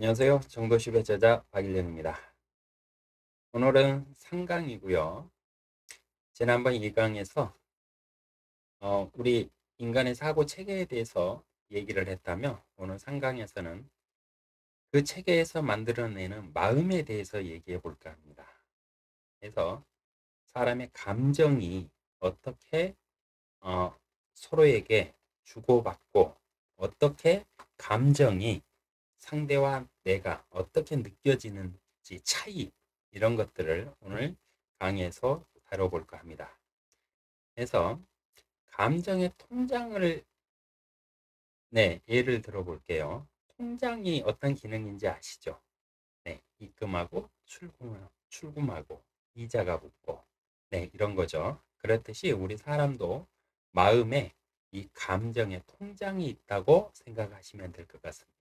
안녕하세요. 정도십의 제자 박일련입니다. 오늘은 3강이고요. 지난번 2강에서 우리 인간의 사고 체계에 대해서 얘기를 했다며 오늘 3강에서는 그 체계에서 만들어내는 마음에 대해서 얘기해 볼까 합니다. 그래서 사람의 감정이 어떻게 서로에게 주고받고 어떻게 감정이 상대와 내가 어떻게 느껴지는지 차이 이런 것들을 오늘 강의에서 다뤄볼까 합니다. 그래서 감정의 통장을 예를 들어 볼게요. 통장이 어떤 기능인지 아시죠? 입금하고 출금하고 이자가 붙고 이런 거죠. 그렇듯이 우리 사람도 마음에 이 감정의 통장이 있다고 생각하시면 될 것 같습니다.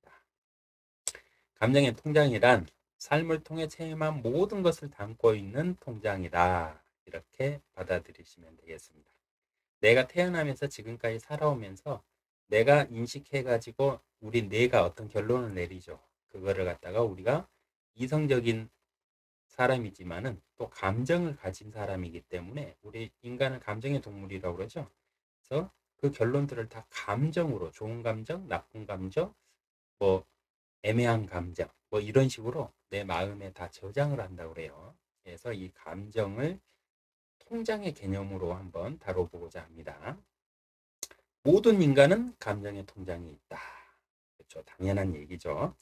감정의 통장이란 삶을 통해 체험한 모든 것을 담고 있는 통장이다. 이렇게 받아들이시면 되겠습니다. 내가 태어나면서 지금까지 살아오면서 내가 인식해가지고 우리 뇌가 어떤 결론을 내리죠. 그거를 갖다가 우리가 이성적인 사람이지만은 또 감정을 가진 사람이기 때문에 우리 인간은 감정의 동물이라고 그러죠. 그래서 그 결론들을 다 감정으로 좋은 감정, 나쁜 감정, 뭐 애매한 감정 뭐 이런 식으로 내 마음에 다 저장을 한다고 그래요. 그래서 이 감정을 통장의 개념으로 한번 다뤄보고자 합니다. 모든 인간은 감정의 통장이 있다. 그렇죠. 당연한 얘기죠.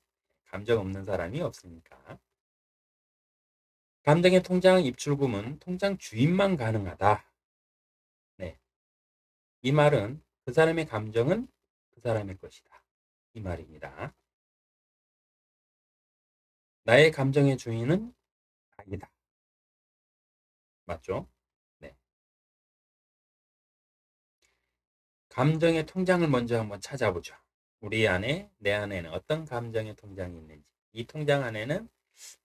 감정 없는 사람이 없으니까. 감정의 통장 입출금은 통장 주인만 가능하다. 네. 이 말은 그 사람의 감정은 그 사람의 것이다. 이 말입니다. 나의 감정의 주인은 아니다. 맞죠? 네. 감정의 통장을 먼저 한번 찾아보죠. 우리 안에, 내 안에는 어떤 감정의 통장이 있는지. 이 통장 안에는,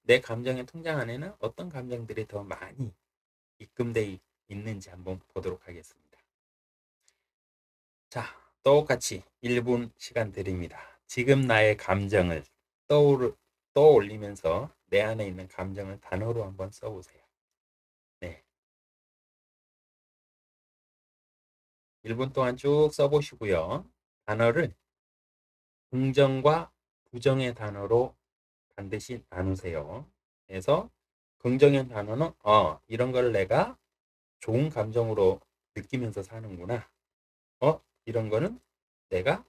내 감정의 통장 안에는 어떤 감정들이 더 많이 입금되어 있는지 한번 보도록 하겠습니다. 자, 똑같이 1분 시간 드립니다. 지금 나의 감정을 떠올리면서 내 안에 있는 감정을 단어로 한번 써보세요. 네. 1분 동안 쭉 써보시고요. 단어를 긍정과 부정의 단어로 반드시 나누세요. 그래서 긍정의 단어는 이런 걸 내가 좋은 감정으로 느끼면서 사는구나. 이런 거는 내가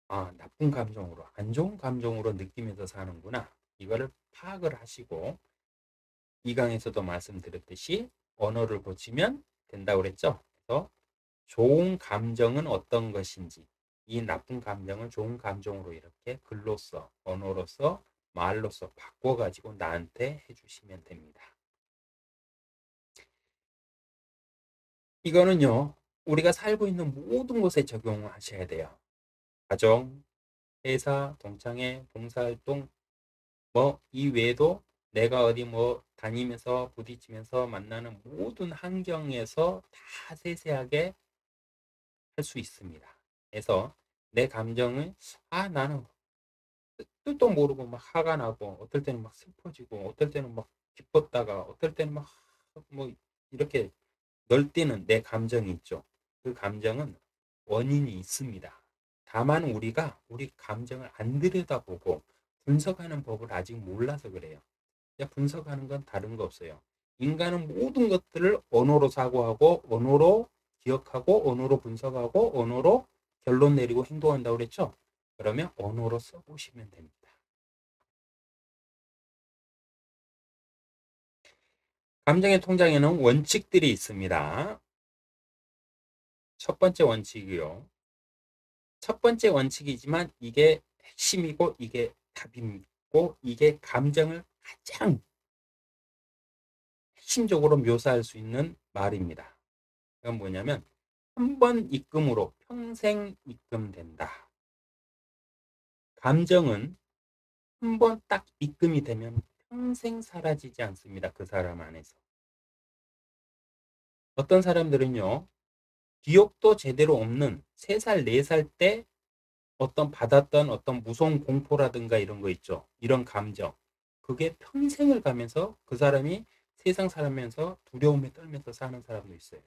나쁜 감정으로 안 좋은 감정으로 느끼면서 사는구나. 이거를 파악을 하시고 이 강에서도 말씀드렸듯이 언어를 고치면 된다고 그랬죠. 그래서 좋은 감정은 어떤 것인지 이 나쁜 감정을 좋은 감정으로 이렇게 글로써 언어로서 말로써 바꿔가지고 나한테 해주시면 됩니다. 이거는요 우리가 살고 있는 모든 곳에 적용하셔야 돼요. 가정, 회사, 동창회, 봉사활동 뭐 이 외에도 내가 어디 뭐 다니면서 부딪히면서 만나는 모든 환경에서 다 세세하게 할 수 있습니다. 그래서 내 감정을 나는 뜻도 모르고 막 화가 나고 어떨 때는 막 슬퍼지고 어떨 때는 막 기뻤다가 어떨 때는 막 뭐 이렇게 널뛰는 내 감정이 있죠. 그 감정은 원인이 있습니다. 다만 우리가 우리 감정을 안 들여다보고 분석하는 법을 아직 몰라서 그래요. 분석하는 건 다른 거 없어요. 인간은 모든 것들을 언어로 사고하고 언어로 기억하고 언어로 분석하고 언어로 결론 내리고 행동한다고 그랬죠. 그러면 언어로 써보시면 됩니다. 감정의 통장에는 원칙들이 있습니다. 첫 번째 원칙이요. 첫 번째 원칙이지만 이게 핵심이고 이게 답이고 이게 감정을 가장 핵심적으로 묘사할 수 있는 말입니다. 그건 뭐냐면 한 번 입금으로 평생 입금된다. 감정은 한 번 딱 입금이 되면 평생 사라지지 않습니다. 그 사람 안에서. 어떤 사람들은요. 기억도 제대로 없는 3살, 4살 때 어떤 받았던 어떤 무서운 공포라든가 이런 거 있죠. 이런 감정. 그게 평생을 가면서 그 사람이 세상 살면서 두려움에 떨면서 사는 사람도 있어요.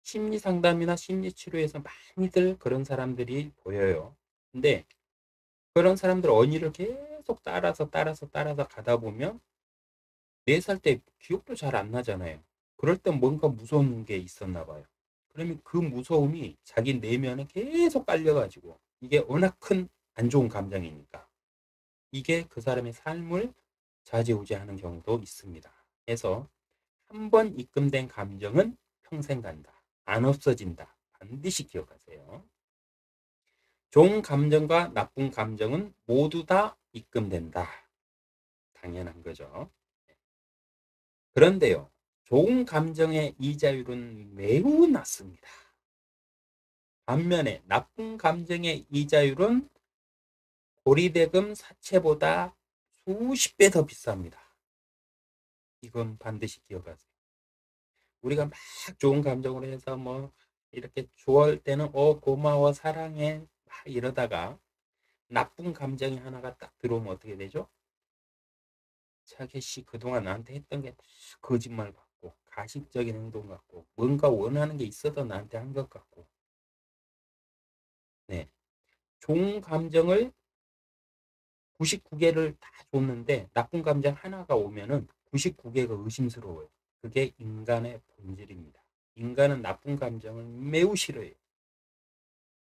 심리 상담이나 심리 치료에서 많이들 그런 사람들이 보여요. 근데 그런 사람들 언니를 계속 따라서 가다 보면 4살 때 기억도 잘 안 나잖아요. 그럴 땐 뭔가 무서운 게 있었나 봐요. 그러면 그 무서움이 자기 내면에 계속 깔려가지고 이게 워낙 큰 안 좋은 감정이니까 이게 그 사람의 삶을 좌지우지하는 경우도 있습니다. 그래서 한 번 입금된 감정은 평생 간다. 안 없어진다. 반드시 기억하세요. 좋은 감정과 나쁜 감정은 모두 다 입금된다. 당연한 거죠. 그런데요, 좋은 감정의 이자율은 매우 낮습니다. 반면에 나쁜 감정의 이자율은 고리대금 사채보다 수십 배 더 비쌉니다. 이건 반드시 기억하세요. 우리가 막 좋은 감정으로 해서 뭐 이렇게 좋아할 때는 고마워 사랑해 막 이러다가 나쁜 감정이 하나가 딱 들어오면 어떻게 되죠? 자기 씨 그동안 나한테 했던 게 다 거짓말 같고 가식적인 행동 같고 뭔가 원하는 게 있어도 나한테 한 것 같고 네. 좋은 감정을 99개를 다 줬는데 나쁜 감정 하나가 오면은 99개가 의심스러워요. 그게 인간의 본질입니다. 인간은 나쁜 감정을 매우 싫어해요.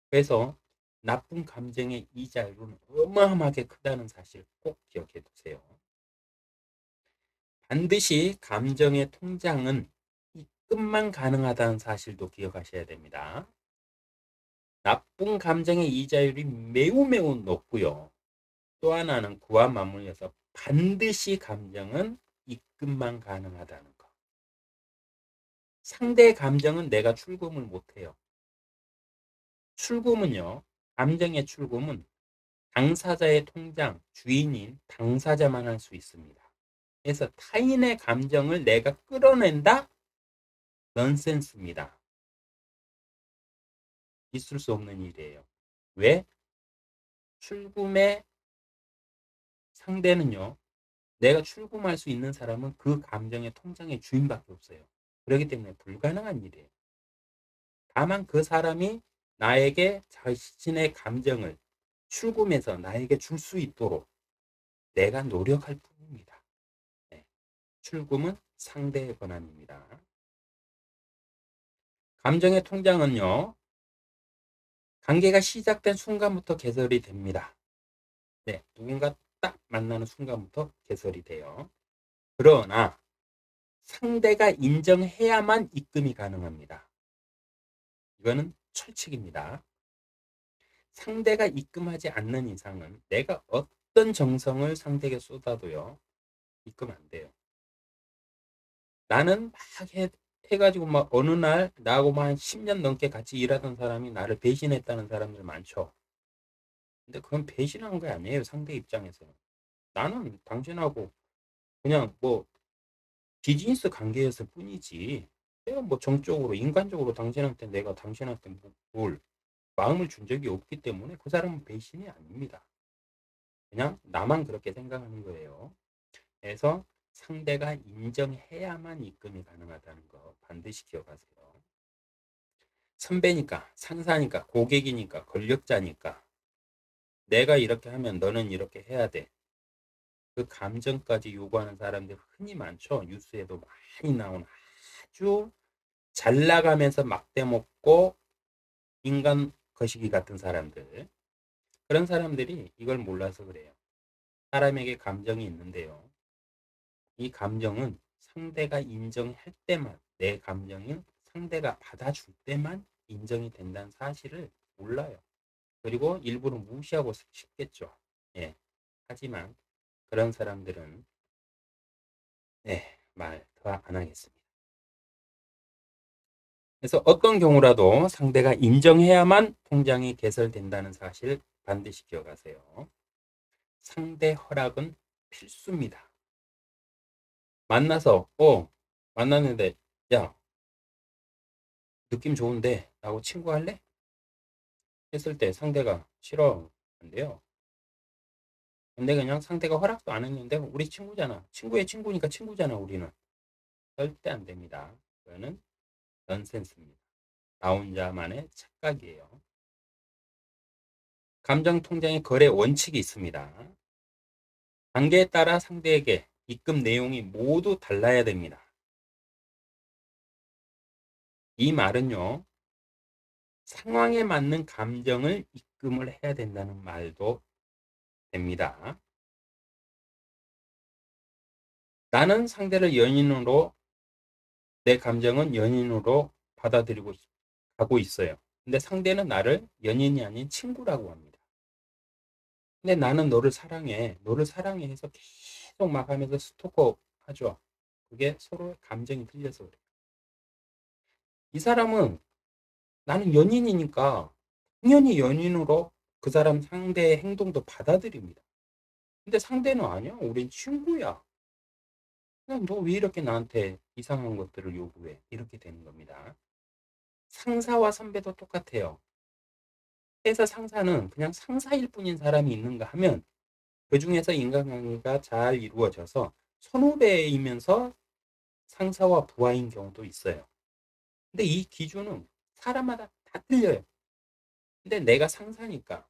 그래서 나쁜 감정의 이자율은 어마어마하게 크다는 사실 꼭 기억해 두세요. 반드시 감정의 통장은 입금만 가능하다는 사실도 기억하셔야 됩니다. 나쁜 감정의 이자율이 매우 높고요. 또 하나는 그와 맞물려서 반드시 감정은 입금만 가능하다는 거. 상대 감정은 내가 출금을 못해요. 출금은요, 감정의 출금은 당사자의 통장, 주인인 당사자만 할 수 있습니다. 그래서 타인의 감정을 내가 끌어낸다? 넌센스입니다. 있을 수 없는 일이에요. 왜? 출금의 상대는요, 내가 출금할 수 있는 사람은 그 감정의 통장의 주인밖에 없어요. 그렇기 때문에 불가능한 일이에요. 다만 그 사람이 나에게 자신의 감정을 출금해서 나에게 줄 수 있도록 내가 노력할 뿐입니다. 네. 출금은 상대의 권한입니다. 감정의 통장은요, 관계가 시작된 순간부터 개설이 됩니다. 네, 누군가 딱 만나는 순간부터 개설이 돼요. 그러나 상대가 인정해야만 입금이 가능합니다. 이거는 철칙입니다. 상대가 입금하지 않는 이상은 내가 어떤 정성을 상대에게 쏟아도요, 입금 안 돼요. 나는 막 해가지고 막 어느 날 나하고 한 10년 넘게 같이 일하던 사람이 나를 배신했다는 사람들 많죠. 근데 그건 배신한 거 아니에요. 상대 입장에서는. 나는 당신하고 그냥 뭐 비즈니스 관계였을 뿐이지. 내가 뭐 정적으로 인간적으로 당신한테 내가 당신한테 뭘 마음을 준 적이 없기 때문에 그 사람은 배신이 아닙니다. 그냥 나만 그렇게 생각하는 거예요. 그래서 상대가 인정해야만 입금이 가능하다는 거 반드시 기억하세요. 선배니까, 상사니까, 고객이니까, 권력자니까 내가 이렇게 하면 너는 이렇게 해야 돼. 그 감정까지 요구하는 사람들 흔히 많죠. 뉴스에도 많이 나오는 아주 잘 나가면서 막대 먹고 인간 거시기 같은 사람들. 그런 사람들이 이걸 몰라서 그래요. 사람에게 감정이 있는데요. 이 감정은 상대가 인정할 때만, 내 감정은 상대가 받아줄 때만 인정이 된다는 사실을 몰라요. 그리고 일부러 무시하고 싶겠죠. 예. 하지만 그런 사람들은 말 더 안 하겠습니다. 그래서 어떤 경우라도 상대가 인정해야만 통장이 개설된다는 사실 반드시 기억하세요. 상대 허락은 필수입니다. 만나서 만났는데 야 느낌 좋은데 나하고 친구할래? 했을 때 상대가 싫어한대요. 근데 그냥 상대가 허락도 안 했는데 우리 친구잖아. 친구의 친구니까 친구잖아, 우리는. 절대 안 됩니다. 그거는 넌센스입니다. 나 혼자만의 착각이에요. 감정 통장의 거래 원칙이 있습니다. 단계에 따라 상대에게 입금 내용이 모두 달라야 됩니다. 이 말은요, 상황에 맞는 감정을 입금을 해야 된다는 말도 됩니다. 나는 상대를 연인으로, 내 감정은 연인으로 받아들이고 가고 있어요. 근데 상대는 나를 연인이 아닌 친구라고 합니다. 근데 나는 너를 사랑해. 너를 사랑해 해서 계속 막 하면서 스토커 하죠. 그게 서로 감정이 틀려서 그래요. 이 사람은 나는 연인이니까 당연히 연인으로 그 사람 상대의 행동도 받아들입니다. 근데 상대는 아니야. 우린 친구야. 그냥 너 왜 이렇게 나한테 이상한 것들을 요구해? 이렇게 되는 겁니다. 상사와 선배도 똑같아요. 회사 상사는 그냥 상사일 뿐인 사람이 있는가 하면 그 중에서 인간관계가 잘 이루어져서 선후배이면서 상사와 부하인 경우도 있어요. 근데 이 기준은 사람마다 다 틀려요. 근데 내가 상사니까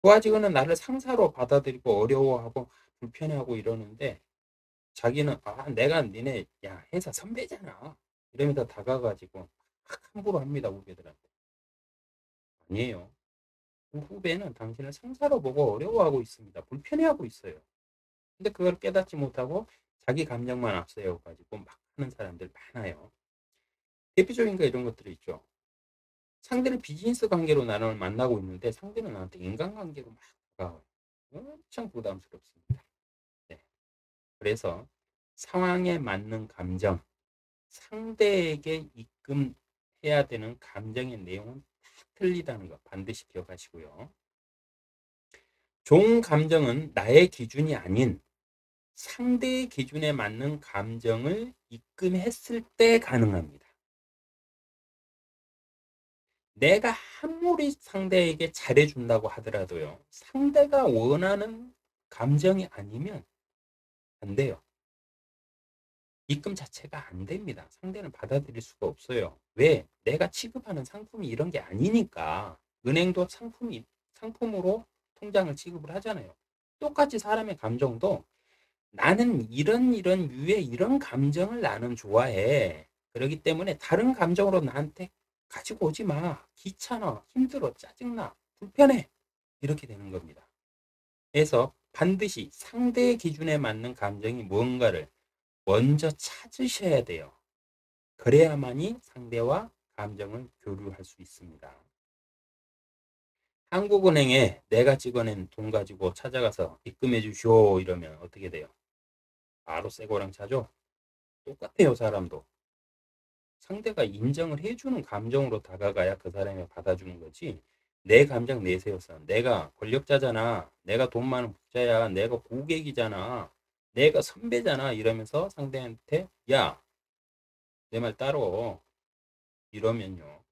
부하 직원은 나를 상사로 받아들이고 어려워하고 불편해하고 이러는데 자기는 내가 니네 야 회사 선배잖아 이러면서 다가가지고 막 함부로 합니다. 후배들한테. 아니에요. 그 후배는 당신을 상사로 보고 어려워하고 있습니다. 불편해하고 있어요. 근데 그걸 깨닫지 못하고 자기 감정만 앞세워 가지고 막 하는 사람들 많아요. 대표적인 거 이런 것들이 있죠. 상대를 비즈니스 관계로 나를 만나고 있는데 상대는 나한테 인간관계로 막 다가와요. 엄청 부담스럽습니다. 네. 그래서 상황에 맞는 감정, 상대에게 입금해야 되는 감정의 내용은 다 틀리다는 거 반드시 기억하시고요. 좋은 감정은 나의 기준이 아닌 상대의 기준에 맞는 감정을 입금했을 때 가능합니다. 내가 아무리 상대에게 잘해준다고 하더라도요, 상대가 원하는 감정이 아니면 안 돼요. 입금 자체가 안 됩니다. 상대는 받아들일 수가 없어요. 왜? 내가 취급하는 상품이 이런 게 아니니까. 은행도 상품으로 통장을 취급을 하잖아요. 똑같이 사람의 감정도 나는 이런 유의 이런 감정을 나는 좋아해. 그렇기 때문에 다른 감정으로 나한테 가지고 오지 마. 귀찮아, 힘들어, 짜증나, 불편해. 이렇게 되는 겁니다. 그래서 반드시 상대의 기준에 맞는 감정이 무언가를 먼저 찾으셔야 돼요. 그래야만이 상대와 감정을 교류할 수 있습니다. 한국은행에 내가 찍어낸 돈 가지고 찾아가서 입금해 주시오 이러면 어떻게 돼요? 바로 새거랑 차죠? 똑같아요, 사람도. 상대가 인정을 해주는 감정으로 다가가야 그 사람이 받아주는 거지. 내 감정 내세워서 내가 권력자잖아. 내가 돈 많은 부자야. 내가 고객이잖아. 내가 선배잖아. 이러면서 상대한테 야, 내 말 따로 이러면요.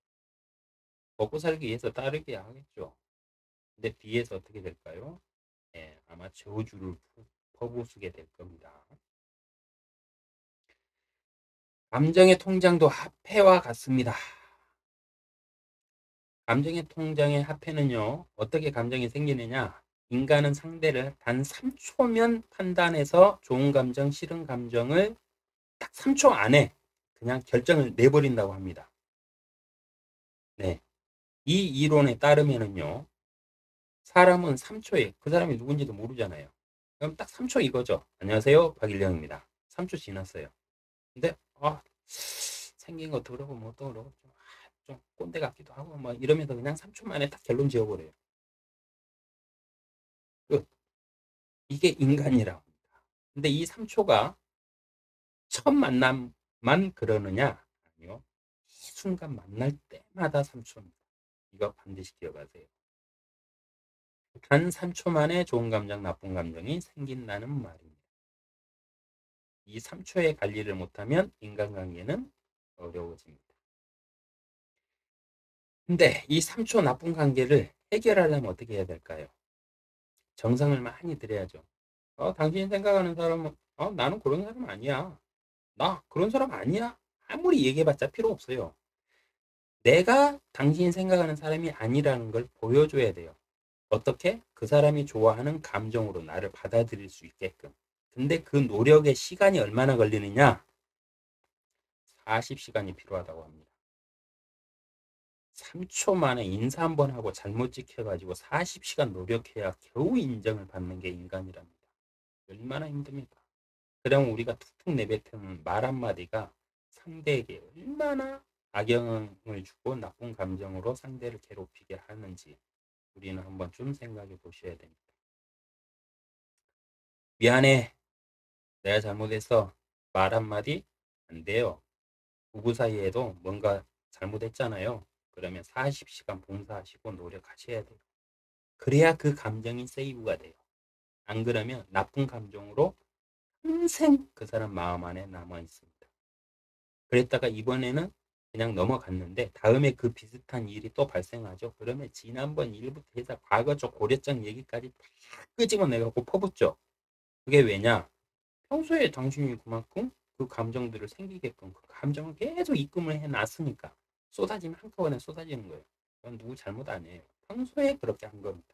먹고 살기 위해서 따르게 하겠죠. 근데 뒤에서 어떻게 될까요? 예, 아마 저주를 퍼부수게 될 겁니다. 감정의 통장도 화폐와 같습니다. 감정의 통장의 화폐는요, 어떻게 감정이 생기느냐? 인간은 상대를 단 3초면 판단해서 좋은 감정, 싫은 감정을 딱 3초 안에 그냥 결정을 내버린다고 합니다. 네. 이 이론에 따르면은요, 사람은 3초에 그 사람이 누군지도 모르잖아요. 그럼 딱 3초 이거죠. 안녕하세요, 박일령입니다. 3초 지났어요. 근데 생긴 거 더러고 뭐또 그러고 좀 꼰대 같기도 하고 막 이러면서 그냥 3초 만에 딱 결론 지어버려요. 끝. 이게 인간이라고 합니다. 근데 이 3초가 첫 만남만 그러느냐? 아니요. 이 순간 만날 때마다 3초입니다. 이거 반드시 기억하세요. 단 3초 만에 좋은 감정, 나쁜 감정이 생긴다는 말입니다. 이 3초의 관리를 못하면 인간관계는 어려워집니다. 근데 이 3초 나쁜 관계를 해결하려면 어떻게 해야 될까요? 정성을 많이 들여야죠. 당신이 생각하는 사람은 나는 그런 사람 아니야. 나 그런 사람 아니야. 아무리 얘기해봤자 필요 없어요. 내가 당신이 생각하는 사람이 아니라는 걸 보여줘야 돼요. 어떻게? 그 사람이 좋아하는 감정으로 나를 받아들일 수 있게끔. 근데 그 노력의 시간이 얼마나 걸리느냐? 40시간이 필요하다고 합니다. 3초 만에 인사 한번 하고 잘못 지켜가지고 40시간 노력해야 겨우 인정을 받는 게 인간이랍니다. 얼마나 힘듭니까? 그럼 우리가 툭툭 내뱉는 말 한마디가 상대에게 얼마나 악영향을 주고 나쁜 감정으로 상대를 괴롭히게 하는지 우리는 한번 좀 생각해 보셔야 됩니다. 미안해. 내가 잘못했어. 말 한마디 안 돼요. 부부 사이에도 뭔가 잘못했잖아요. 그러면 40시간 봉사하시고 노력하셔야 돼요. 그래야 그 감정이 세이브가 돼요. 안 그러면 나쁜 감정으로 평생 그 사람 마음 안에 남아 있습니다. 그랬다가 이번에는 그냥 넘어갔는데 다음에 그 비슷한 일이 또 발생하죠. 그러면 지난번 일부터 해서 과거 쪽 고려적 얘기까지 다 끄집어내갖고 퍼붓죠. 그게 왜냐? 평소에 당신이 그만큼 그 감정들을 생기게끔 그 감정을 계속 입금을 해놨으니까 쏟아지면 한꺼번에 쏟아지는 거예요. 그건 누구 잘못 아니에요. 평소에 그렇게 한 겁니다.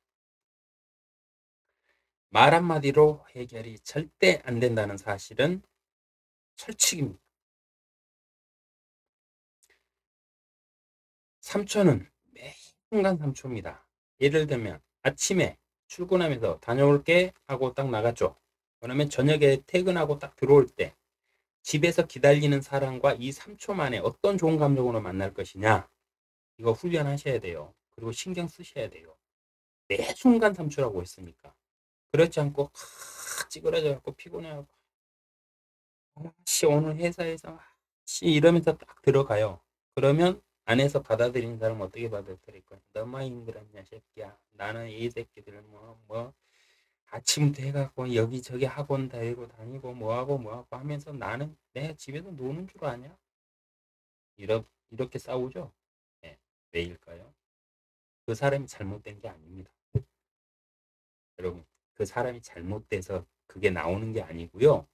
말 한마디로 해결이 절대 안 된다는 사실은 철칙입니다. 3초는 매 순간 3초입니다. 예를 들면 아침에 출근하면서 다녀올게 하고 딱 나갔죠. 그러면 저녁에 퇴근하고 딱 들어올 때 집에서 기다리는 사람과 이 3초 만에 어떤 좋은 감정으로 만날 것이냐, 이거 훈련하셔야 돼요. 그리고 신경 쓰셔야 돼요. 매 순간 3초라고 했으니까. 그렇지 않고 찌그러져 갖고 피곤해하고 오늘 회사에서 이러면서 딱 들어가요. 그러면 안에서 받아들이는 사람은 어떻게 받아들일 거야? 너만 힘들었냐 새끼야. 나는 이 새끼들 뭐 아침부터 해갖고 여기저기 학원 다니고 뭐하고 하면서 나는 내 집에서 노는 줄 아냐? 이렇게 싸우죠. 네, 왜일까요? 그 사람이 잘못된 게 아닙니다. 여러분, 그 사람이 잘못돼서 그게 나오는 게 아니고요.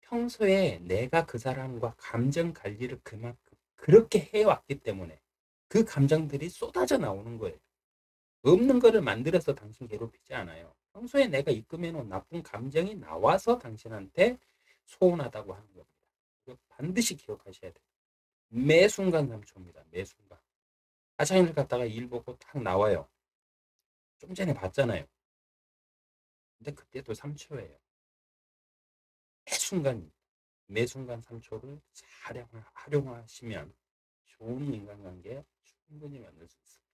평소에 내가 그 사람과 감정 관리를 그만큼 그렇게 해왔기 때문에 그 감정들이 쏟아져 나오는 거예요. 없는 거를 만들어서 당신 괴롭히지 않아요. 평소에 내가 입금해 놓은 나쁜 감정이 나와서 당신한테 소원하다고 하는 겁니다. 이거 반드시 기억하셔야 돼요. 매 순간 3초입니다. 매 순간. 하차인을 갔다가 일 보고 딱 나와요. 좀 전에 봤잖아요. 근데 그때도 3초예요. 매 순간, 매 순간 3초를 잘 활용하시면 좋은 인간관계 충분히 만들 수 있습니다.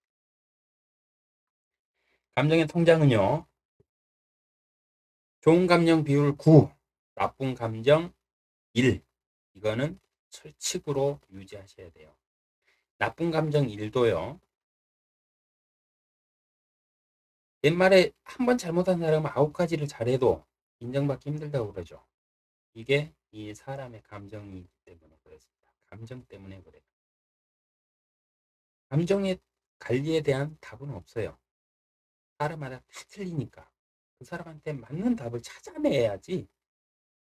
감정의 통장은요. 좋은 감정 비율 9, 나쁜 감정 1. 이거는 철칙으로 유지하셔야 돼요. 나쁜 감정 1도요. 옛말에 한 번 잘못한 사람은 9가지를 잘해도 인정받기 힘들다고 그러죠. 이게 이 사람의 감정이기 때문에 그렇습니다. 감정 때문에 그래요. 감정의 관리에 대한 답은 없어요. 사람마다 다 틀리니까 그 사람한테 맞는 답을 찾아내야지.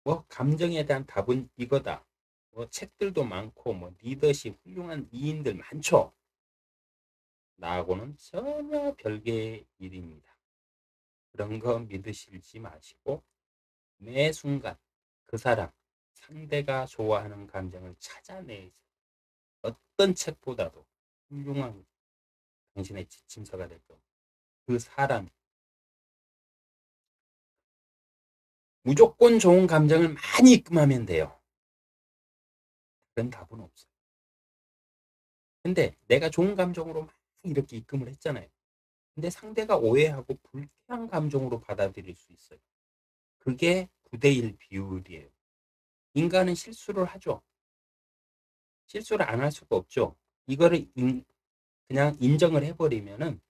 뭐 감정에 대한 답은 이거다. 뭐 책들도 많고 뭐 리더십 훌륭한 이인들 많죠. 나하고는 전혀 별개의 일입니다. 그런 거 믿으시지 마시고 매 순간 그 사람 상대가 좋아하는 감정을 찾아내서 어떤 책보다도 훌륭한 당신의 지침서가 될 겁니다. 그 사람 무조건 좋은 감정을 많이 입금하면 돼요. 그런 답은 없어요. 근데 내가 좋은 감정으로 막 이렇게 입금을 했잖아요. 근데 상대가 오해하고 불쾌한 감정으로 받아들일 수 있어요. 그게 9대1 비율이에요. 인간은 실수를 하죠. 실수를 안 할 수가 없죠. 이거를 그냥 인정을 해버리면은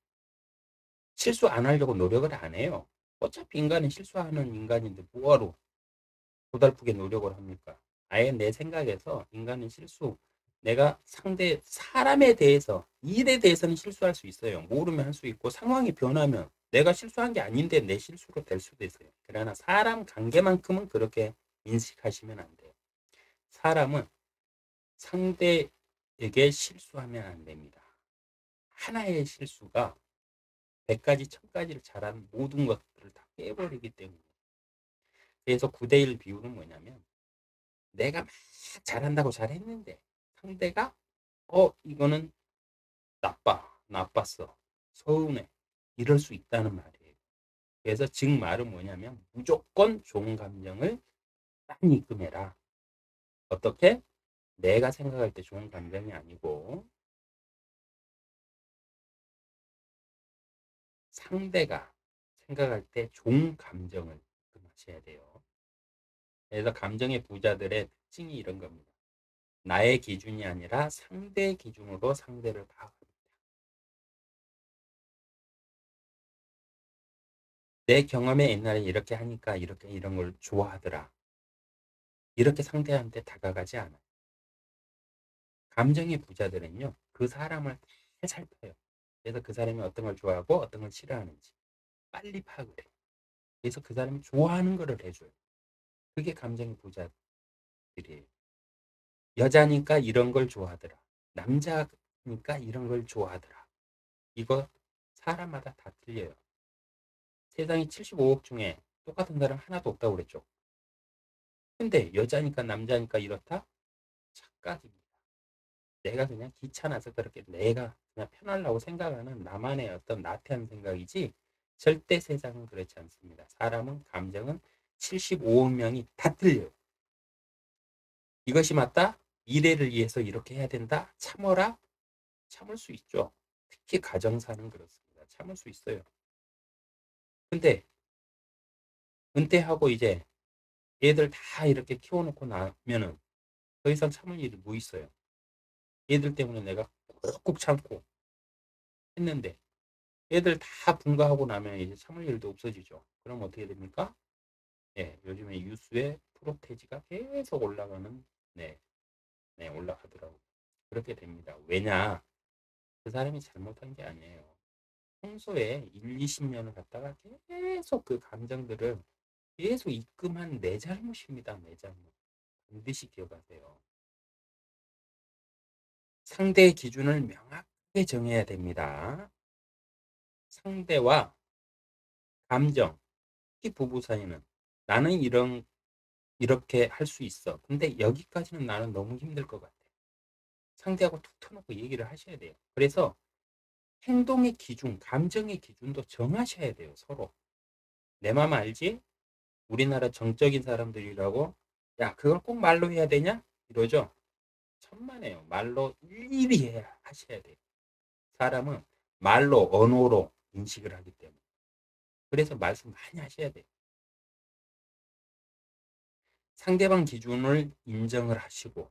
실수 안 하려고 노력을 안 해요. 어차피 인간은 실수하는 인간인데 뭐하러 고달프게 노력을 합니까? 아예 내 생각에서 인간은 실수 내가 상대 사람에 대해서 일에 대해서는 실수할 수 있어요. 모르면 할 수 있고 상황이 변하면 내가 실수한 게 아닌데 내 실수로 될 수도 있어요. 그러나 사람 관계만큼은 그렇게 인식하시면 안 돼요. 사람은 상대에게 실수하면 안 됩니다. 하나의 실수가 100가지, 1000가지를 잘한 모든 것들을 다 깨버리기 때문에. 그래서 9대1 비율은 뭐냐면 내가 막 잘한다고 잘했는데 상대가 이거는 나빴어, 서운해, 이럴 수 있다는 말이에요. 그래서 즉 말은 뭐냐면 무조건 좋은 감정을 딱 입금해라. 어떻게? 내가 생각할 때 좋은 감정이 아니고 상대가 생각할 때 좋은 감정을 입금하셔야 돼요. 그래서 감정의 부자들의 특징이 이런 겁니다. 나의 기준이 아니라 상대의 기준으로 상대를 파악합니다. 내 경험에 옛날에 이렇게 하니까 이렇게 이런 걸 좋아하더라. 이렇게 상대한테 다가가지 않아요. 감정의 부자들은요, 그 사람을 잘 살펴요. 그래서 그 사람이 어떤 걸 좋아하고 어떤 걸 싫어하는지 빨리 파악을 해요. 그래서 그 사람이 좋아하는 거를 해줘요. 그게 감정의 부자들이에요. 여자니까 이런 걸 좋아하더라. 남자니까 이런 걸 좋아하더라. 이거 사람마다 다 틀려요. 세상에 75억 중에 똑같은 사람 하나도 없다고 그랬죠. 근데 여자니까 남자니까 이렇다? 착각입니다. 내가 그냥 귀찮아서 그렇게 내가 그냥 편하려고 생각하는 나만의 어떤 나태한 생각이지 절대 세상은 그렇지 않습니다. 사람은 감정은 75억 명이 다 틀려요. 이것이 맞다? 미래를 위해서 이렇게 해야 된다? 참어라? 참을 수 있죠. 특히 가정사는 그렇습니다. 참을 수 있어요. 근데 은퇴하고 이제 애들 다 이렇게 키워놓고 나면은 더 이상 참을 일이 뭐 있어요. 애들 때문에 내가 꾹꾹 참고 했는데 애들 다 분가하고 나면 이제 참을 일도 없어지죠. 그럼 어떻게 됩니까? 예, 요즘에 뉴스에 프로테지가 계속 올라가는, 네, 네, 올라가더라고요. 그렇게 됩니다. 왜냐? 그 사람이 잘못한 게 아니에요. 평소에 1, 20년을 갖다가 계속 그 감정들을 계속 입금한 내 잘못입니다. 내 잘못. 반드시 기억하세요. 상대의 기준을 명확하게 정해야 됩니다. 상대와 감정, 특히 부부 사이는 나는 이렇게 할 수 있어. 근데 여기까지는 나는 너무 힘들 것 같아. 상대하고 툭 터놓고 얘기를 하셔야 돼요. 그래서 행동의 기준, 감정의 기준도 정하셔야 돼요. 서로. 내 맘 알지? 우리나라 정적인 사람들이라고 야, 그걸 꼭 말로 해야 되냐? 이러죠. 천만에요. 말로 일일이 해야 하셔야 돼요. 사람은 말로, 언어로 인식을 하기 때문에. 그래서 말씀 많이 하셔야 돼요. 상대방 기준을 인정을 하시고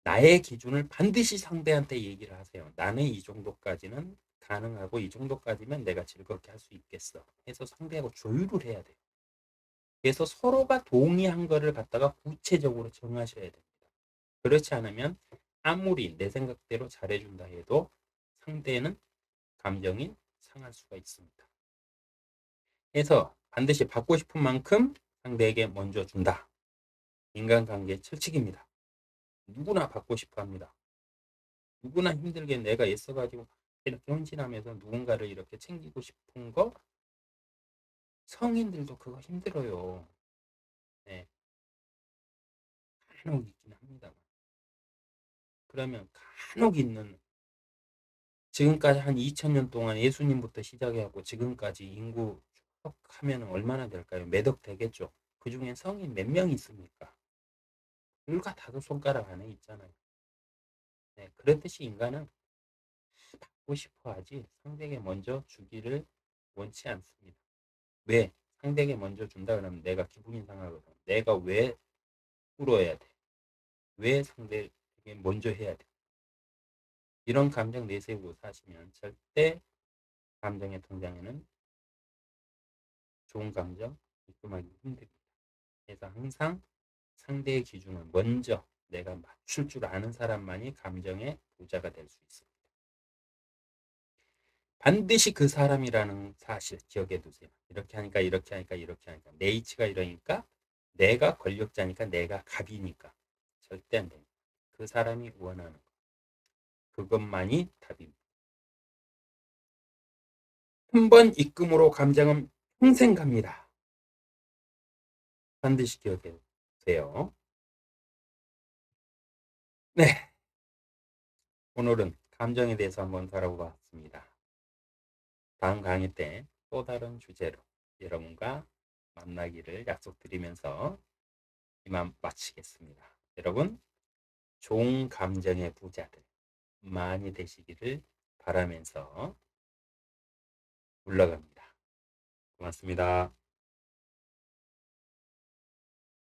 나의 기준을 반드시 상대한테 얘기를 하세요. 나는 이 정도까지는 가능하고 이 정도까지면 내가 즐겁게 할 수 있겠어. 해서 상대하고 조율을 해야 돼요. 그래서 서로가 동의한 거를 갖다가 구체적으로 정하셔야 됩니다. 그렇지 않으면 아무리 내 생각대로 잘해준다 해도 상대는 감정이 상할 수가 있습니다. 그래서 반드시 받고 싶은 만큼 상대에게 먼저 준다. 인간관계 철칙입니다. 누구나 받고 싶어 합니다. 누구나 힘들게 내가 애써가지고 이렇게 헌신하면서 누군가를 이렇게 챙기고 싶은 거 성인들도 그거 힘들어요. 네, 간혹 있긴 합니다만. 그러면 간혹 있는 지금까지 한 2000년 동안 예수님부터 시작해갖고 지금까지 인구 쭉 하면 얼마나 될까요? 몇억 되겠죠. 그 중에 성인 몇 명 있습니까? 불과 다섯 손가락 안에 있잖아요. 네, 그렇듯이 인간은 받고 싶어 하지 상대에게 먼저 주기를 원치 않습니다. 왜? 상대에게 먼저 준다 그러면 내가 기분이 상하거든. 내가 왜 울어야 돼? 왜 상대에게 먼저 해야 돼? 이런 감정 내세우고 사시면 절대 감정의 통장에는 좋은 감정 입금하기 힘듭니다. 그래서 항상 상대의 기준을 먼저 내가 맞출 줄 아는 사람만이 감정의 부자가 될 수 있습니다. 반드시 그 사람이라는 사실 기억해 두세요. 이렇게 하니까 이렇게 하니까 이렇게 하니까 내 이치가 이러니까 내가 권력자니까 내가 갑이니까 절대 안 됩니다. 그 사람이 원하는 것 그것만이 답입니다. 한 번 입금으로 감정은 평생 갑니다. 반드시 기억해 두세요. 네, 오늘은 감정에 대해서 한번 다뤄봤습니다. 다음 강의 때 또 다른 주제로 여러분과 만나기를 약속드리면서 이만 마치겠습니다. 여러분, 좋은 감정의 부자들 많이 되시기를 바라면서 물러갑니다. 고맙습니다.